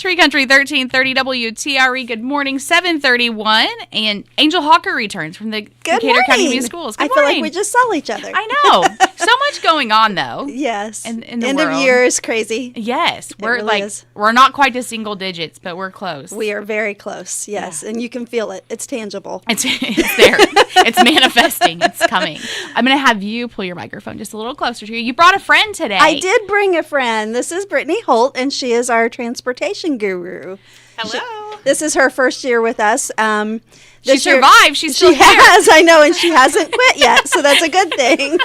Tree Country 1330 WTRE. Good morning, 7:31, and Angel Hawker returns from the Decatur County Community Schools. Good I morning. feel like we just saw each other. I know. So much going on, though. Yes. In the End world. of year is crazy. Yes, we're really is. we're not quite to single digits, but we're close. We are very close. Yes, and you can feel it. It's tangible. It's there. It's manifesting. It's coming. I'm going to have you pull your microphone just a little closer to you. You brought a friend today. I did bring a friend. This is Brittany Holt, and she is our transportation guru. Hello. This is her first year with us. She survived. She's still she here. has, I know, and she hasn't quit yet, so that's a good thing.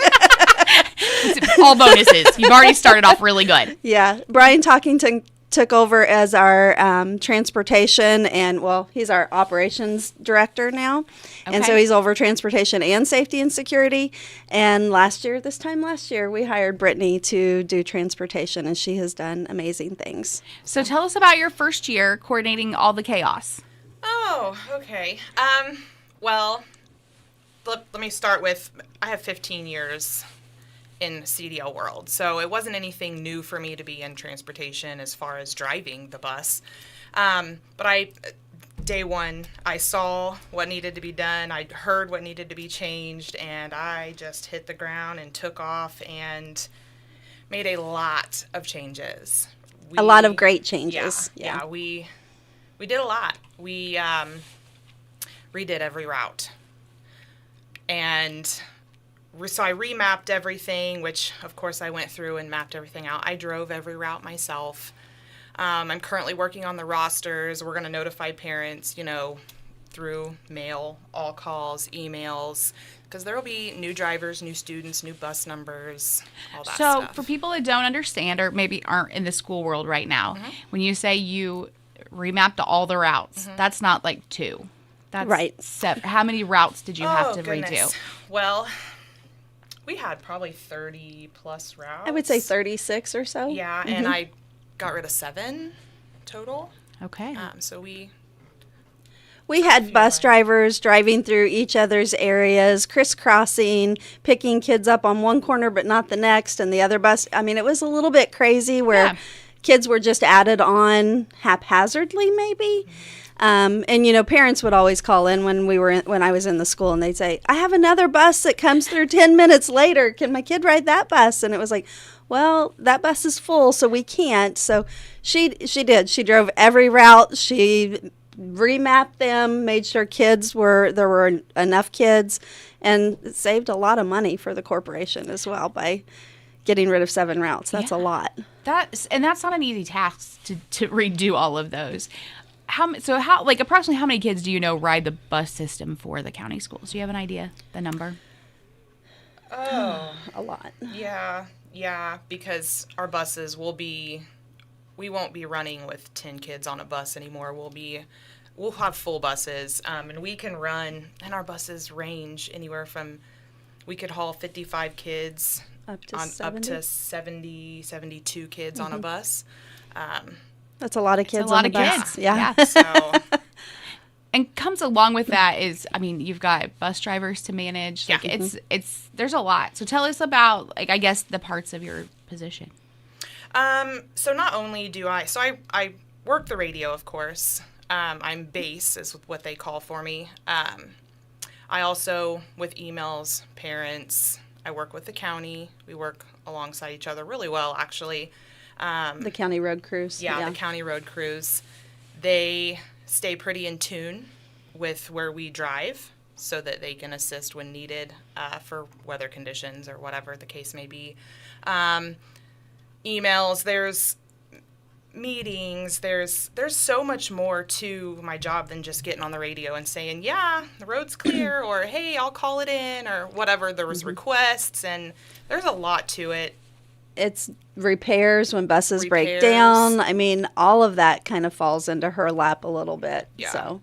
All bonuses. You've already started off really good. Yeah. Brian Talkington took over as our transportation and, well, he's our operations director now. And so he's over transportation and safety and security. And this time last year, we hired Brittany to do transportation, and she has done amazing things. So tell us about your first year coordinating all the chaos. Oh, okay. Well, let me start with, I have 15 years in CDL world, so it wasn't anything new for me to be in transportation as far as driving the bus. But day one, I saw what needed to be done, I heard what needed to be changed, and I just hit the ground and took off and made a lot of changes. A lot of great changes. Yeah, we did a lot. We redid every route. And so I remapped everything, which, of course, I went through and mapped everything out. I drove every route myself. I'm currently working on the rosters. We're going to notify parents, through mail, all calls, emails, because there will be new drivers, new students, new bus numbers, all that stuff. So for people that don't understand or maybe aren't in the school world right now, when you say you remapped all the routes, that's not like 2. That's right. 7. How many routes did you have to goodness. redo? Well, we had probably 30 plus routes. I would say 36 or so. Yeah, and I got rid of 7 total. Okay. So we had bus drivers driving through each other's areas, crisscrossing, picking kids up on one corner but not the next, and the other bus. I mean, it was a little bit crazy where kids were just added on haphazardly, maybe. And parents would always call in when I was in the school, and they'd say, "I have another bus that comes through 10 minutes later. Can my kid ride that bus?" And it was like, well, that bus is full, so we can't. So she did. She drove every route. She remapped them, made sure there were enough kids, and it saved a lot of money for the corporation as well by getting rid of 7 routes. That's a lot. That's not an easy task to redo all of those. Approximately how many kids do you know ride the bus system for the county schools? Do you have an idea, the number? Oh, a lot. Yeah, because our buses we won't be running with 10 kids on a bus anymore. We'll have full buses, and we can run, and our buses range anywhere from, we could haul 55 kids up to 70, 72 kids on a bus. That's a lot of kids. It's a lot on of the bus. kids. Yeah. So, and comes along with that is, you've got bus drivers to manage. Like it's there's a lot. So tell us about, I guess, the parts of your position. So not only do I work the radio, of course. I'm base is what they call for me. I also, with emails, parents, I work with the county. We work alongside each other really well, actually. The county road crews. Yeah, the county road crews. They stay pretty in tune with where we drive so that they can assist when needed for weather conditions or whatever the case may be. Emails, there's meetings, there's so much more to my job than just getting on the radio and saying, yeah, the road's clear, or hey, I'll call it in, or whatever. There was requests, and there's a lot to it. It's repairs when buses break down. I mean, all of that kind of falls into her lap a little bit. Yeah. So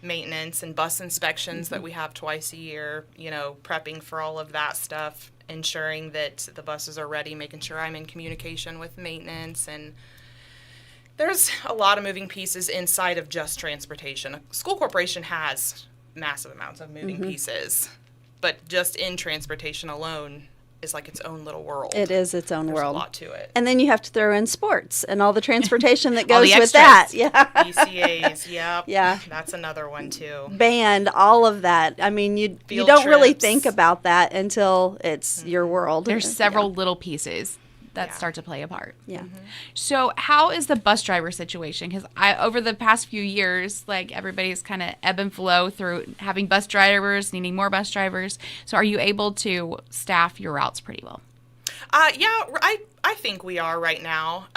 maintenance and bus inspections that we have twice a year, prepping for all of that stuff, ensuring that the buses are ready, making sure I'm in communication with maintenance. And there's a lot of moving pieces inside of just transportation. A school corporation has massive amounts of moving pieces, but just in transportation alone, is like its own little world. It is its own There's world. a lot to it. And then you have to throw in sports and all the transportation that All goes the with that. extras. Yeah. BCAs, yep. Yeah. That's another one too. Band, all of that. I mean, you Field don't really trips. think about that until it's your world. There's several little pieces that Yeah. start to play a part. Yeah. So how is the bus driver situation? Because over the past few years, like everybody's kind of ebb and flow through having bus drivers, needing more bus drivers. So are you able to staff your routes pretty well? I think we are right now.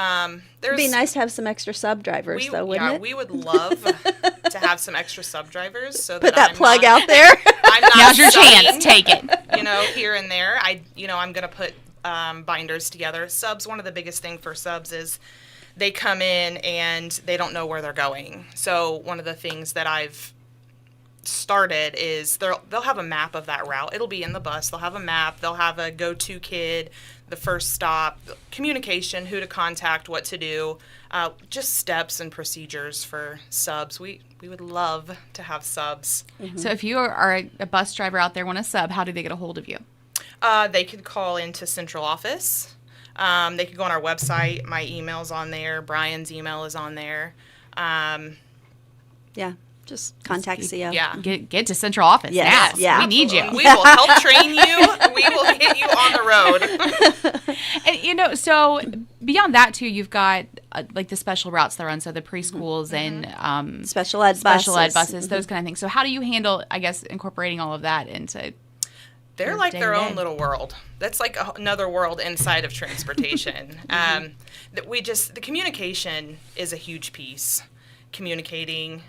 It'd be nice to have some extra sub drivers, though, wouldn't it? We would love to have some extra sub drivers. So Put that I'm plug not, out there. I'm not Now's your subbing, chance. Take it. Here and there. I'm going to put binders together. Subs, one of the biggest thing for subs is they come in and they don't know where they're going. So one of the things that I've started is they'll have a map of that route. It'll be in the bus. They'll have a map. They'll have a go-to kid, the first stop, communication, who to contact, what to do, just steps and procedures for subs. We would love to have subs. So if you are a bus driver out there, want a sub, how do they get a hold of you? They could call into central office. They could go on our website. My email's on there. Brian's email is on there. Yeah. Just contact CO. Yeah. Get to central office Yes, now. yeah. We need you. We will help train you. We will get you on the road. And, so beyond that, too, you've got like the special routes that run, so the preschools and Special ed buses. those kind of things. So how do you handle, I guess, incorporating all of that into They're your like their day-to-day? own little world. That's like another world inside of transportation. The communication is a huge piece. Communicating.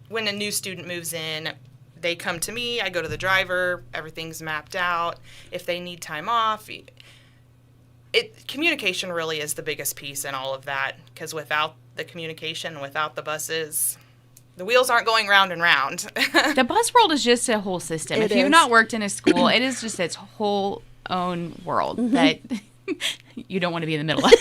When a new student moves in, they come to me, I go to the driver, everything's mapped out. If they need time off, communication really is the biggest piece in all of that, because without the communication, without the buses, the wheels aren't going round and round. The bus world is just a whole system. It If you've is. not worked in a school, it is just its whole own world that you don't want to be in the middle of.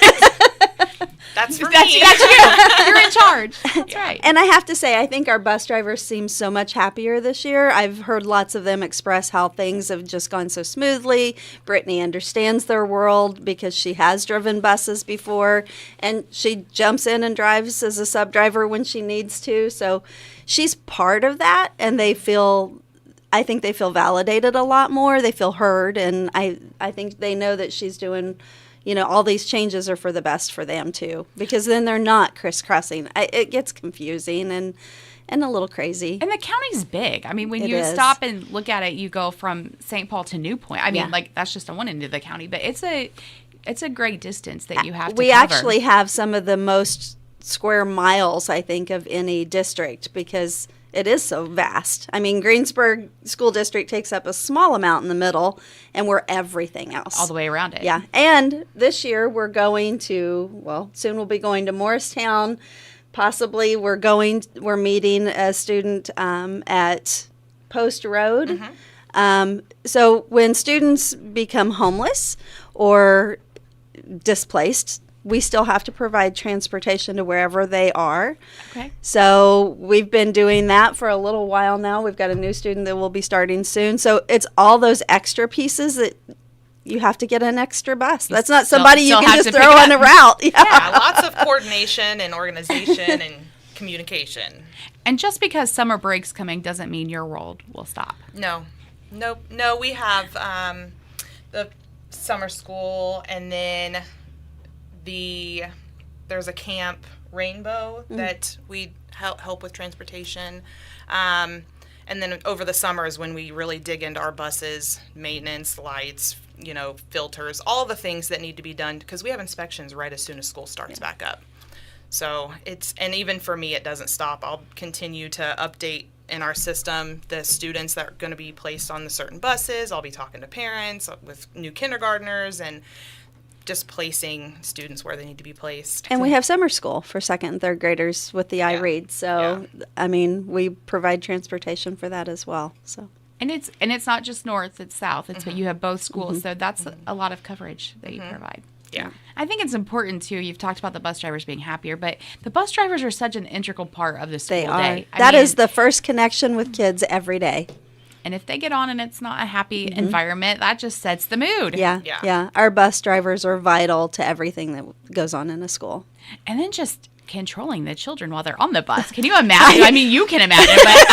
That's for That's me. you. You're in charge. That's right. And I have to say, I think our bus drivers seem so much happier this year. I've heard lots of them express how things have just gone so smoothly. Brittany understands their world because she has driven buses before, and she jumps in and drives as a sub driver when she needs to. So she's part of that, and I think they feel validated a lot more. They feel heard, and I think they know that she's doing, all these changes are for the best for them too, because then they're not crisscrossing. It gets confusing and a little crazy. And the county's big. I mean, when It you is. stop and look at it, you go from St. Paul to New Point. I mean, Yeah. that's just on one end of the county, but it's a great distance that you have to We cover. actually have some of the most square miles, I think, of any district because it is so vast. I mean, Greensburg School District takes up a small amount in the middle, and we're everything else. all the way around it. Yeah, and this year we're going to, soon we'll be going to Morristown. Possibly we're meeting a student at Post Road. So when students become homeless or displaced, we still have to provide transportation to wherever they are. Okay. So we've been doing that for a little while now. We've got a new student that will be starting soon. So it's all those extra pieces that you have to get an extra bus. That's not somebody you still can have just to pick throw it on a up. route. Yeah, lots of coordination and organization and communication. And just because summer break's coming doesn't mean your world will stop. No. We have the summer school, and then there's a camp Rainbow that we help with transportation. And then over the summer is when we really dig into our buses, maintenance, lights, filters, all the things that need to be done, because we have inspections right as soon as school starts back up. So and even for me, it doesn't stop. I'll continue to update in our system the students that are going to be placed on the certain buses. I'll be talking to parents with new kindergartners and just placing students where they need to be placed. And we have summer school for second and third graders with the iRead. So, I mean, we provide transportation for that as well. So. And it's not just north, it's south. It's but you have both schools, so that's a lot of coverage that you provide. Yeah. I think it's important too. You've talked about the bus drivers being happier, but the bus drivers are such an integral part of the school They are. day. That is the first connection with kids every day. And if they get on and it's not a happy environment, that just sets the mood. Yeah. Our bus drivers are vital to everything that goes on in a school. And then just controlling the children while they're on the bus. Can you imagine? I mean, you can imagine, but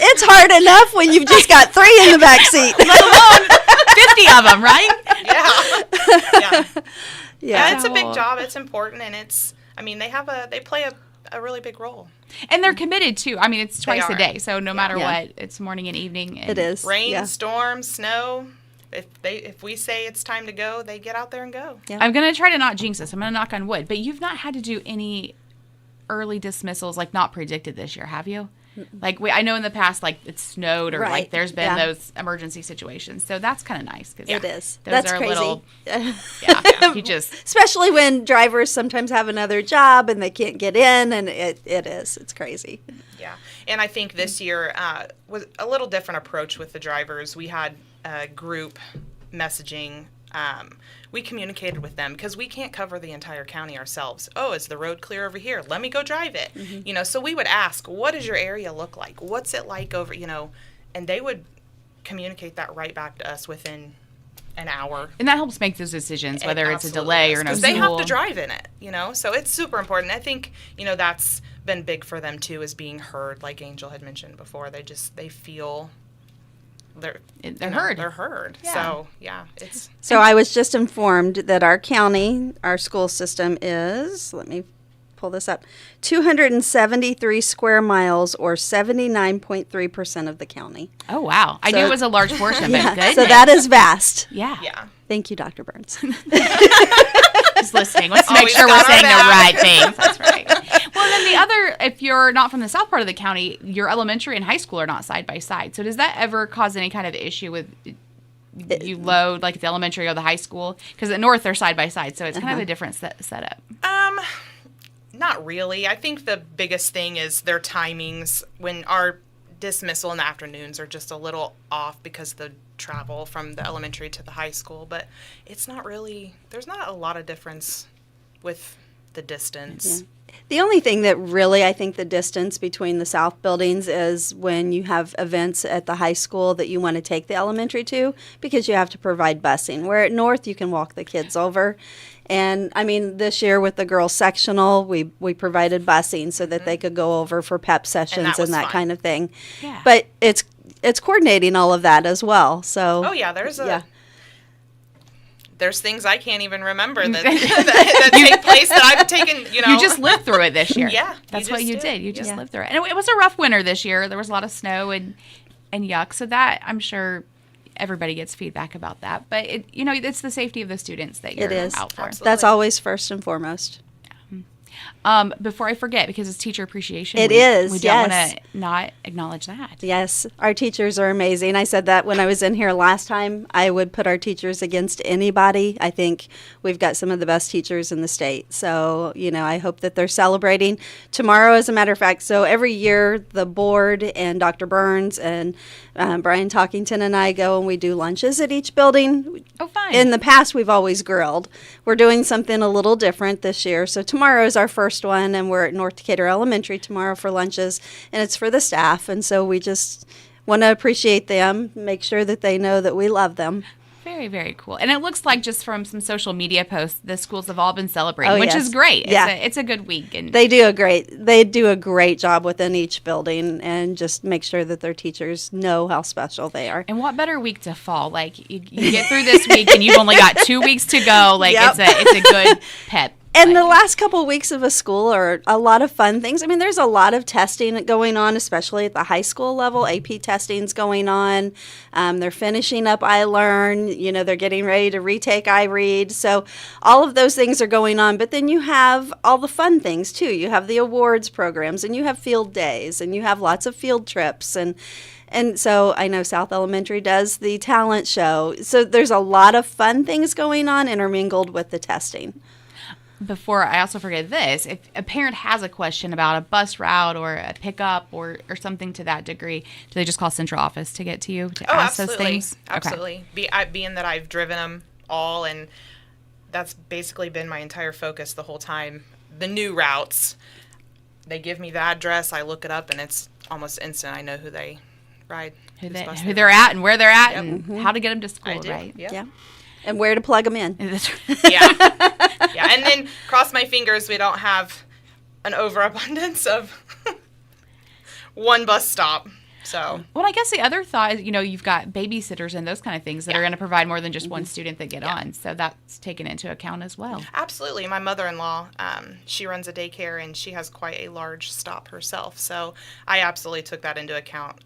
It's hard enough when you've just got 3 in the back seat. let alone 50 of them, right? Yeah, it's a big job. It's important, and they play a really big role. And they're committed too. I mean, it's twice a day, so no matter Yeah. what, it's morning and evening. And It is. Rain, storm, snow. If we say it's time to go, they get out there and go. Yeah. I'm gonna try to not jinx this. I'm gonna knock on wood. But you've not had to do any early dismissals, like not predicted this year, have you? Like I know in the past, like it snowed or Right. like there's been Yeah. those emergency situations. So that's kind of nice. Cause, It is. Those That's are crazy. little. You just. Especially when drivers sometimes have another job and they can't get in, and it is. It's crazy. Yeah, and I think this year was a little different approach with the drivers. We had group messaging. We communicated with them because we can't cover the entire county ourselves. Oh, is the road clear over here? Let me go drive it. So we would ask, what does your area look like? What's it like over, and they would communicate that right back to us within an hour. And that helps make those decisions, whether it's a delay or no Because they have to drive in it, so it's super important. I think, that's been big for them too, is being heard, like Angel had mentioned before. They feel they're heard. They're heard. Yeah. So, yeah, it's... So I was just informed that our county, our school system is, let me pull this up, 273 square miles, or 79.3% of the county. Oh, wow. I knew it was a large portion, but good. So that is vast. Yeah. Thank you, Dr. Burns. Just listening. Let's make Always sure we're got our saying the back. right things. That's right. Well, then the other, if you're not from the south part of the county, your elementary and high school are not side by side. So does that ever cause any kind of issue with you load, like at the elementary or the high school? Because at north, they're side by side. So it's kind of a different setup. Not really. I think the biggest thing is their timings. When our dismissal in the afternoons are just a little off because of the travel from the elementary to the high school, but it's not really, there's not a lot of difference with the distance. The only thing that really, I think, the distance between the south buildings is when you have events at the high school that you want to take the elementary to, because you have to provide busing. Where at north, you can walk the kids over. And, I mean, this year with the girls' sectional, we provided busing so that they could go over for pep sessions and that fun. kind of thing. Yeah. But it's coordinating all of that as well. So Oh, yeah, there's things I can't even remember that take place that I've taken, You just lived through it this year. Yeah, That's what you did. You just Yeah. lived through it. And it was a rough winter this year. There was a lot of snow and yuck. So that, I'm sure everybody gets feedback about that. But, it's the safety of the students that you're it is. out for. Absolutely. That's always first and foremost. Before I forget, because it's Teacher Appreciation It Week, is, we don't yes. want to not acknowledge that. Yes, our teachers are amazing. I said that when I was in here last time. I would put our teachers against anybody. I think we've got some of the best teachers in the state. So, I hope that they're celebrating tomorrow, as a matter of fact. So every year, the board and Dr. Burns and Brian Talkington and I go and we do lunches at each building. Oh, fine. In the past, we've always grilled. We're doing something a little different this year. So tomorrow is our first one, and we're at North Decatur Elementary tomorrow for lunches, and it's for the staff. And so we just want to appreciate them, make sure that they know that we love them. Very, very cool. And it looks like just from some social media posts, the schools have all been celebrating, Oh, which yes. is great. Yeah. It's a good week. And They do a great job within each building, and just make sure that their teachers know how special they are. And what better week to fall? Like you get through this week and you've only got 2 weeks to go. Like Yep. it's a good pep. And the last couple of weeks of a school are a lot of fun things. I mean, there's a lot of testing going on, especially at the high school level. AP testing's going on. They're finishing up iLearn. They're getting ready to retake iRead. So all of those things are going on. But then you have all the fun things, too. You have the awards programs, and you have field days, and you have lots of field trips. And so I know South Elementary does the talent show. So there's a lot of fun things going on intermingled with the testing. Before I also forget this, if a parent has a question about a bus route or a pickup or something to that degree, do they just call central office to get to you to ask those things? Absolutely. Being that I've driven them all, and that's basically been my entire focus the whole time. The new routes, they give me the address, I look it up, and it's almost instant. I know who they ride. who they're at and where they're at and how to get them to school, right? Yep. Yeah. And where to plug them in. Yeah. And then cross my fingers we don't have an overabundance of one bus stop. So. Well, I guess the other thought is, you've got babysitters and those kind of things that are going to provide more than just one student that get on. So that's taken into account as well. Absolutely. My mother-in-law, she runs a daycare and she has quite a large stop herself. So I absolutely took that into account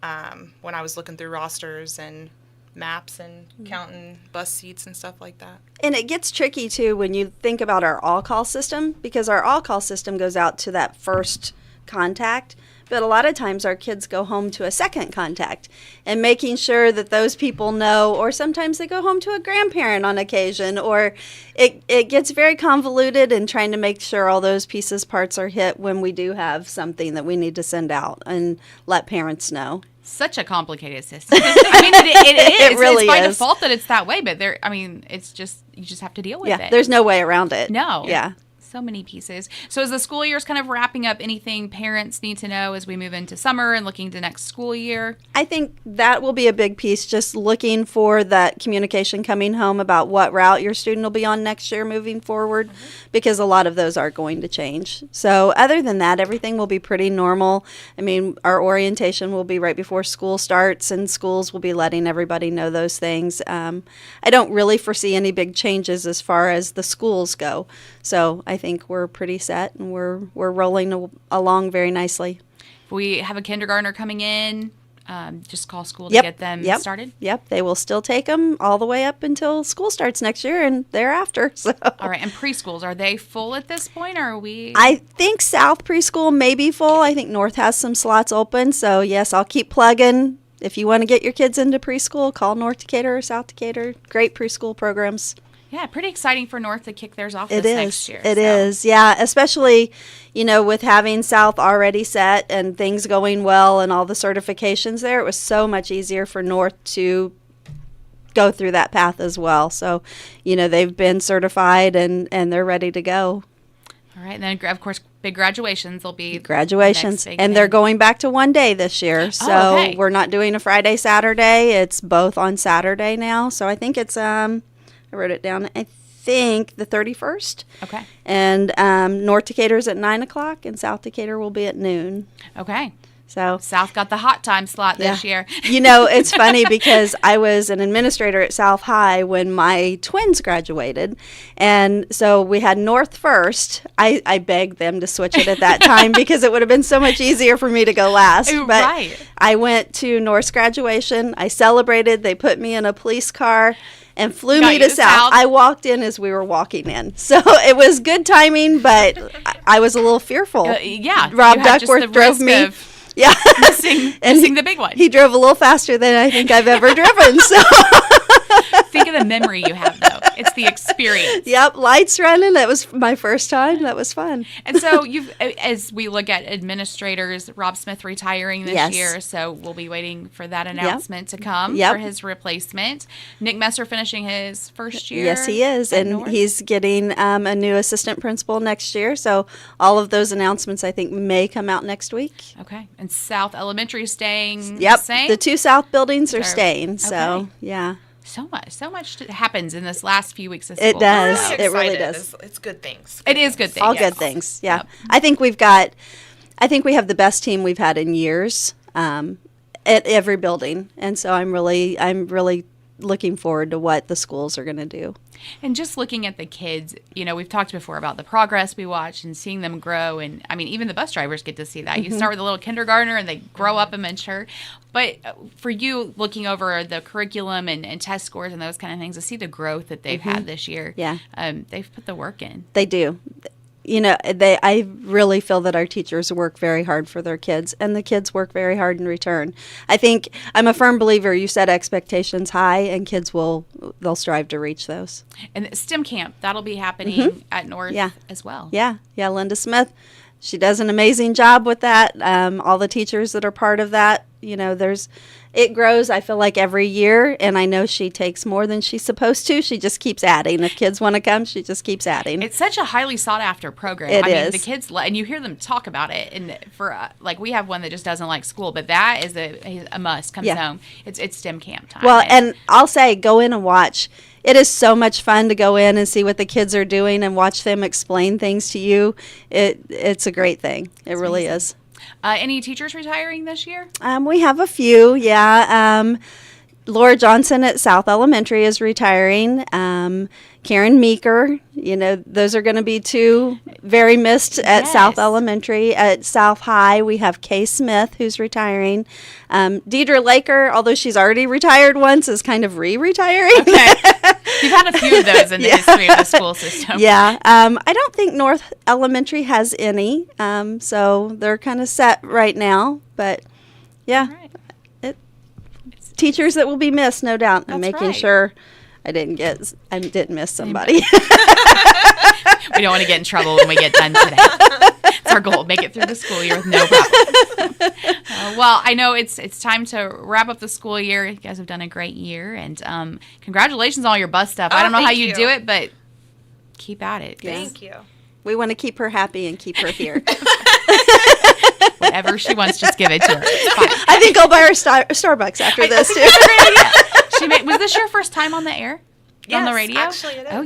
when I was looking through rosters and maps and counting bus seats and stuff like that. And it gets tricky, too, when you think about our all-call system, because our all-call system goes out to that first contact. But a lot of times our kids go home to a second contact, and making sure that those people know, or sometimes they go home to a grandparent on occasion, or it gets very convoluted in trying to make sure all those parts are hit when we do have something that we need to send out and let parents know. Such a complicated system. I mean, it is. It really it's by is. default that it's that way, but it's just, you just have to deal with it. There's no way around it. No. Yeah. So many pieces. So as the school year is kind of wrapping up, anything parents need to know as we move into summer and looking to next school year? I think that will be a big piece, just looking for that communication coming home about what route your student will be on next year moving forward, because a lot of those are going to change. So other than that, everything will be pretty normal. I mean, our orientation will be right before school starts, and schools will be letting everybody know those things. I don't really foresee any big changes as far as the schools go. So I think we're pretty set, and we're rolling along very nicely. If we have a kindergartner coming in, just call school to Yep. get them Yep. started? Yep. They will still take them all the way up until school starts next year and thereafter. So. All right. And preschools, are they full at this point, or are we? I think South preschool may be full. I think North has some slots open. So, yes, I'll keep plugging. If you want to get your kids into preschool, call North Decatur or South Decatur. Great preschool programs. Yeah, pretty exciting for North to kick theirs off next year. It is, yeah. Especially, with having South already set and things going well and all the certifications there, it was so much easier for North to go through that path as well. So, they've been certified and they're ready to go. All right. And then, of course, big graduations will be Graduations. the next big And thing. they're going back to one day this year. So okay. we're not doing a Friday, Saturday. It's both on Saturday now. So I think it's, I wrote it down, I think the 31st. Okay. And North Decatur's at 9 o'clock and South Decatur will be at noon. Okay. So South got the hot time slot this year. It's funny because I was an administrator at South High when my twins graduated. And so we had North first. I begged them to switch it at that time because it would have been so much easier for me to go last. But Right. I went to North's graduation. I celebrated. They put me in a police car and flew Got me you to to South. South. I walked in as we were walking in. So it was good timing, but I was a little fearful. Yeah. Rob you had just the Duckworth drove risk me. of Yeah. missing the big one. He drove a little faster than I think I've ever driven. So, Think of the memory you have, though. It's the experience. yep, lights running. That was my first time. That was fun. And so as we look at administrators, Rob Smith retiring this Yes. year, so we'll be waiting for that announcement to come Yep. for his replacement. Nick Messer finishing his first year. Yes, he is. at And North. he's getting a new assistant principal next year. So all of those announcements, I think, may come out next week. Okay. And South Elementary is staying Yep. the same? The two South buildings are They're- staying. So, okay. yeah. So much happens in this last few weeks of It school. does. I'm It really excited. does. It's good things. It is good things. All yes. good things. Yeah. Yep. I think we have the best team we've had in years at every building. And so I'm really looking forward to what the schools are going to do. And just looking at the kids, we've talked before about the progress we watch and seeing them grow. And I mean, even the bus drivers get to see that. You start with a little kindergartner and they grow up and mature. But for you, looking over the curriculum and test scores and those kind of things, to see the growth that they've had this year. Yeah. They've put the work in. They do. I really feel that our teachers work very hard for their kids, and the kids work very hard in return. I think I'm a firm believer you set expectations high, and kids they'll strive to reach those. And STEM camp, that'll be happening at North Yeah. as well. Yeah, Linda Smith, she does an amazing job with that. All the teachers that are part of that, it grows, I feel like, every year, and I know she takes more than she's supposed to. She just keeps adding. If kids want to come, she just keeps adding. It's such a highly sought after program. It I mean, is. the kids, and you hear them talk about it. And for like, we have one that just doesn't like school, but that is a must. Comes home. It's STEM camp time. Well, and I'll say, go in and watch. It is so much fun to go in and see what the kids are doing and watch them explain things to you. It's a great thing. It really is. Any teachers retiring this year? We have a few, yeah. Laura Johnson at South Elementary is retiring. Karen Meeker, those are going to be two very missed at South Elementary. At South High, we have Kay Smith, who's retiring. Deidre Laker, although she's already retired once, is kind of re-retiring. Okay. You've had a few of those in the history of the school system. Yeah. I don't think North Elementary has any, so they're kind of set right now. But, yeah. Right. Teachers that will be missed, no doubt. I'm making sure I didn't miss somebody. We don't want to get in trouble when we get done today. It's our goal, make it through the school year with no problem. Well, I know it's time to wrap up the school year. You guys have done a great year, and congratulations on all your bus stuff. I don't know how you do it, but keep at it. Thank you. We want to keep her happy and keep her here. Whatever she wants, just give it to her. It's fine. I think I'll buy her Starbucks after this, too. Was this your first time on the air? Yes, on the radio? Actually, it is. Oh,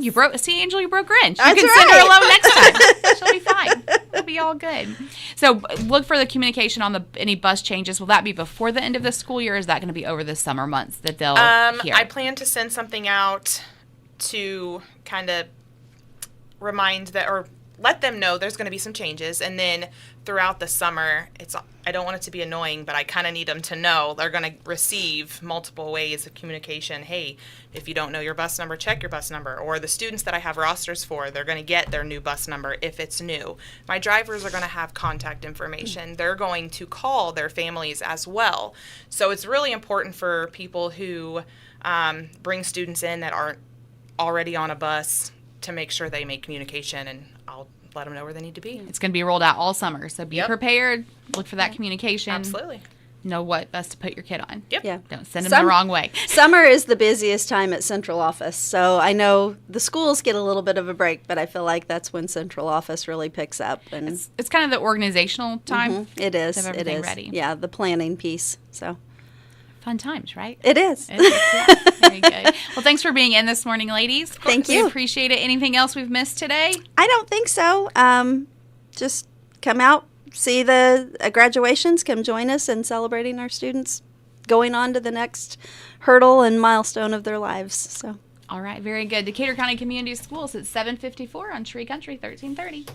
Angel, you broke Grinch. That's you can right. send her alone next time. She'll be fine. It'll be all good. So look for the communication on any bus changes. Will that be before the end of the school year, or is that going to be over the summer months that they'll hear? I plan to send something out to kind of remind or let them know there's going to be some changes, and then throughout the summer, I don't want it to be annoying, but I kind of need them to know they're going to receive multiple ways of communication. Hey, if you don't know your bus number, check your bus number. Or the students that I have rosters for, they're going to get their new bus number if it's new. My drivers are going to have contact information. They're going to call their families as well. So it's really important for people who bring students in that aren't already on a bus to make sure they make communication, and I'll let them know where they need to be. It's going to be rolled out all summer, so be prepared. Look for that communication. Absolutely. Know what bus to put your kid on. Yep. Yeah. Don't send them the wrong way. Summer is the busiest time at central office, so I know the schools get a little bit of a break, but I feel like that's when central office really picks up. And It's kind of the organizational time. it is. To have It everything is. ready. Yeah, the planning piece. So Fun times, right? it is. It is, yeah. Very good. Well, thanks for being in this morning, ladies. Thank you. We appreciate it. Anything else we've missed today? I don't think so. Just come out, see the graduations, come join us in celebrating our students going on to the next hurdle and milestone of their lives. So. All right, very good. Decatur County Community Schools at 754 on Tree Country, 1330.